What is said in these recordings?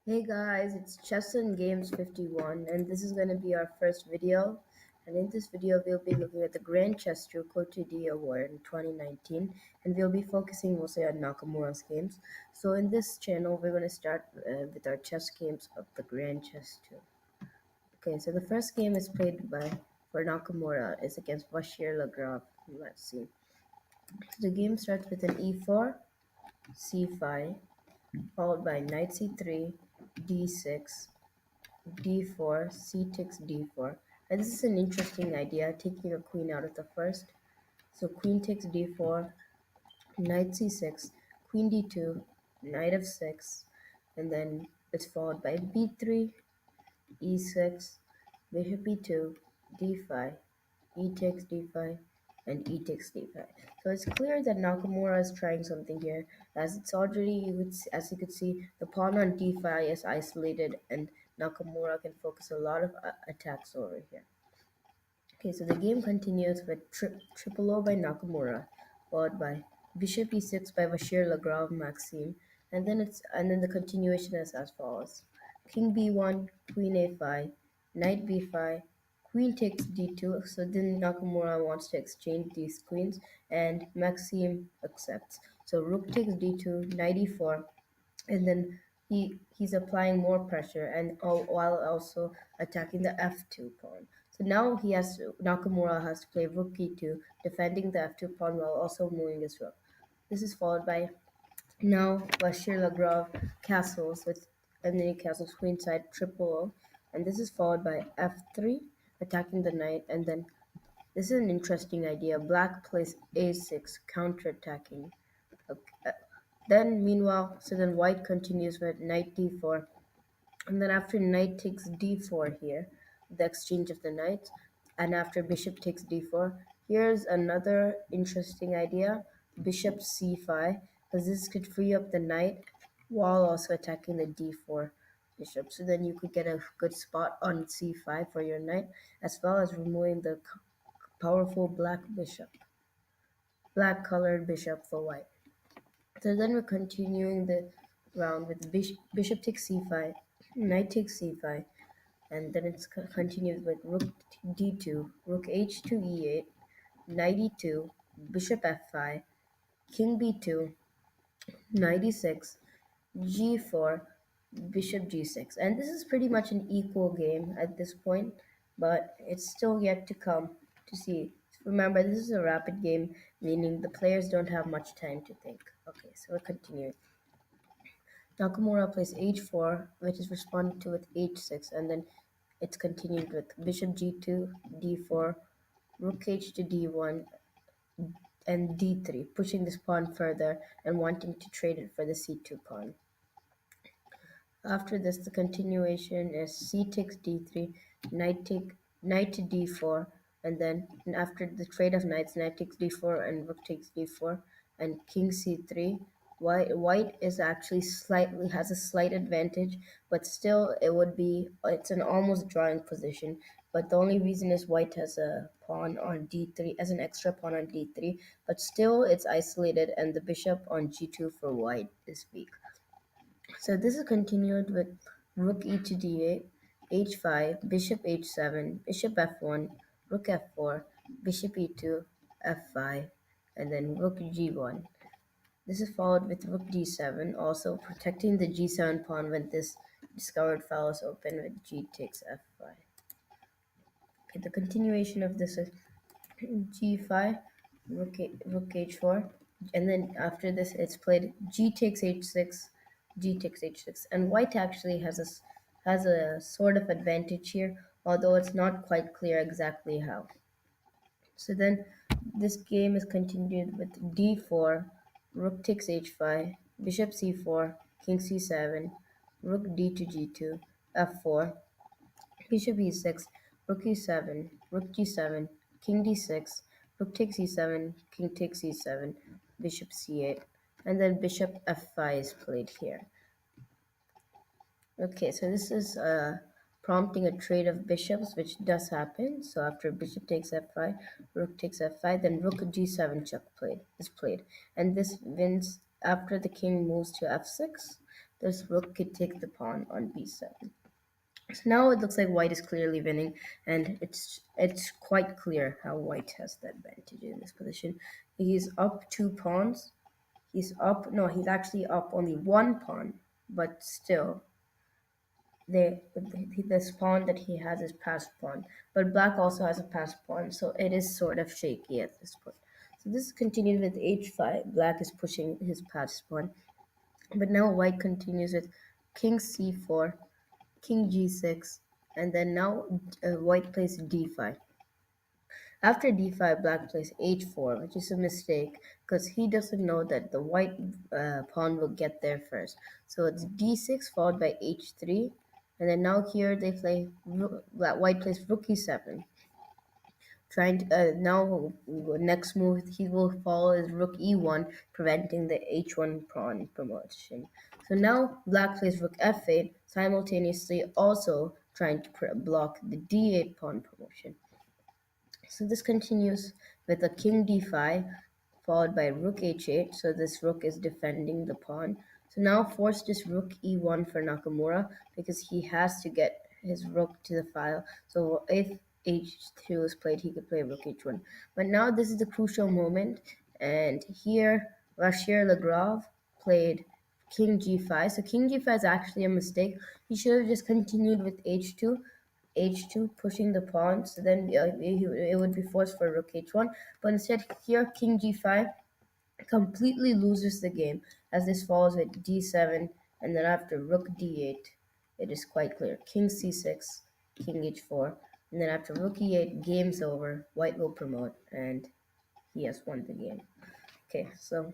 Hey guys, it's Chess&Games51 and this is going to be our first video. And in this video, we'll be looking at the Grand Chess Tour Cote Award in 2019 and we'll be focusing mostly on Nakamura's games. So in this channel, we're going to start with our chess games of the Grand Chess Tour. Okay, so the first game is played for Nakamura is against Vachier Lagrave. Let's see. So the game starts with an e4, c5, followed by knight c3, d6, d4, c takes d4. And this is an interesting idea, taking a queen out of the first. So queen takes d4, knight c6, queen d2, knight f6, and then it's followed by b3, e6, bishop e2, d5, e takes d5, and e takes d5. So it's clear that Nakamura is trying something here, as it's already, as you could see, the pawn on d5 is isolated, and Nakamura can focus a lot of attacks over here. Okay, so the game continues with triple O by Nakamura, followed by bishop e6 by Vachier Lagrave Maxime, and then the continuation is as follows: king b1, queen a5, knight b5, queen takes d2. So then Nakamura wants to exchange these queens, and Maxime accepts. So rook takes d2, knight e4, and then he's applying more pressure and while also attacking the f2 pawn. So now Nakamura has to play rook e2, defending the f2 pawn while also moving his rook. This is followed by now Bashir Lagrave castles and then he castles queenside triple O, and this is followed by f3, attacking the knight, and then this is an interesting idea. Black plays a6, counterattacking. Okay. Then meanwhile, so then white continues with knight d4, and then after knight takes d4 here, the exchange of the knights, and after bishop takes d4, here's another interesting idea: bishop c5, because this could free up the knight while also attacking the d4 bishop. So then you could get a good spot on c5 for your knight, as well as removing the powerful black colored bishop for white. So then we're continuing the round with bishop takes c5, knight takes c5, and then it's continues with rook d2, rook h2 e8, knight e2, bishop f5, king b2, knight e6, g4, bishop g6. And this is pretty much an equal game at this point, but it's still yet to come to see. Remember, this is a rapid game, meaning the players don't have much time to think. Okay, so we're continuing. Nakamura plays h4, which is responded to with h6, and then it's continued with bishop g2, d4, rook h to d1, and d3, pushing this pawn further and wanting to trade it for the c2 pawn. After this, the continuation is c takes d3, knight to d4, and then after the trade of knights, knight takes d4 and rook takes d4, and king c3. White is actually has a slight advantage, but still it's an almost drawing position. But the only reason is white has a pawn on d3 as an extra pawn on d3, but still it's isolated, and the bishop on g2 for white is weak. So this is continued with rook e to d8, h5, bishop h7, bishop f1, rook f4, bishop e2, f5, and then rook g1. This is followed with rook d7, also protecting the g7 pawn when this discovered file is open with g takes f5. Okay, the continuation of this is g5, rook h4, and then after this it's played g takes h6, g takes h6, and white actually has a sort of advantage here, although it's not quite clear exactly how. So then this game is continued with d4, rook takes h5, bishop c4, king c7, rook d to g2, f4, bishop e6, rook e7, rook g7, king d6, rook takes e7, king takes e7, bishop c8, and then bishop f5 is played here. Okay, so this is prompting a trade of bishops, which does happen. So after bishop takes f5, rook takes f5, then rook g7 check is played, and this wins after the king moves to f6. this rook could take the pawn on b7. So now it looks like white is clearly winning, and it's quite clear how white has the advantage in this position. He's up 2 pawns. He's up, no, he's actually up only 1 pawn, but still, this pawn that he has is passed pawn. But black also has a passed pawn, so it is sort of shaky at this point. So this is continued with h5. Black is pushing his passed pawn, but now white continues with king c4, king g6, and then now white plays d5. After d5, black plays h4, which is a mistake because he doesn't know that the white pawn will get there first. So it's d6 followed by h3, and then now here they play white plays rook e7. Trying to, now next move he will follow is rook e1, preventing the h1 pawn promotion. So now black plays rook f8, simultaneously also trying to block the d8 pawn promotion. So this continues with a king d5 followed by rook h8. So this rook is defending the pawn. So now forced is rook e1 for Nakamura because he has to get his rook to the file. So if h2 is played, he could play rook h1. But now this is the crucial moment, and here Vachier Lagrave played king g5. So king g5 is actually a mistake. He should have just continued with h2 pushing the pawn, so then it would be forced for rook h1, but instead here king g5 completely loses the game, as this follows with d7, and then after rook d8 it is quite clear, king c6, king h4, and then after rook e8 game's over, white will promote and he has won the game. Okay, so,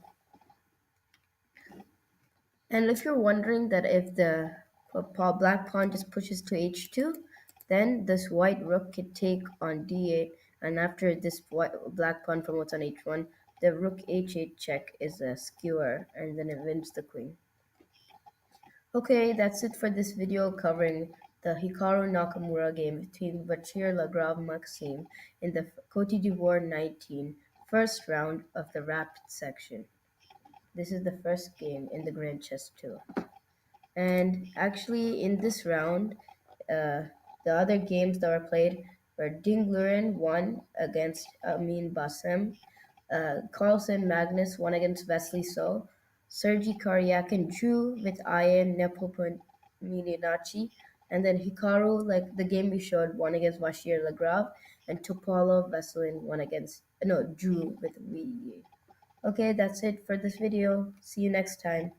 and if you're wondering that if the black pawn just pushes to h2, then this white rook could take on d8, and after this black pawn promotes on h1, the rook h8 check is a skewer, and then it wins the queen. Okay, that's it for this video covering the Hikaru Nakamura game between Vachier Lagrave Maxime in the Cote d'Ivoire 19 first round of the rapid section. This is the first game in the Grand Chess Tour. And actually, in this round, the other games that were played were Dingluren won against Amin Bassem, Carlsen Magnus won against Wesley So, Sergei Karyakin drew with Ian Nepomuceni, and then Hikaru, like the game we showed, won against Vachier Lagrave, and Topalov Veselin drew with Vachier. Okay, that's it for this video. See you next time.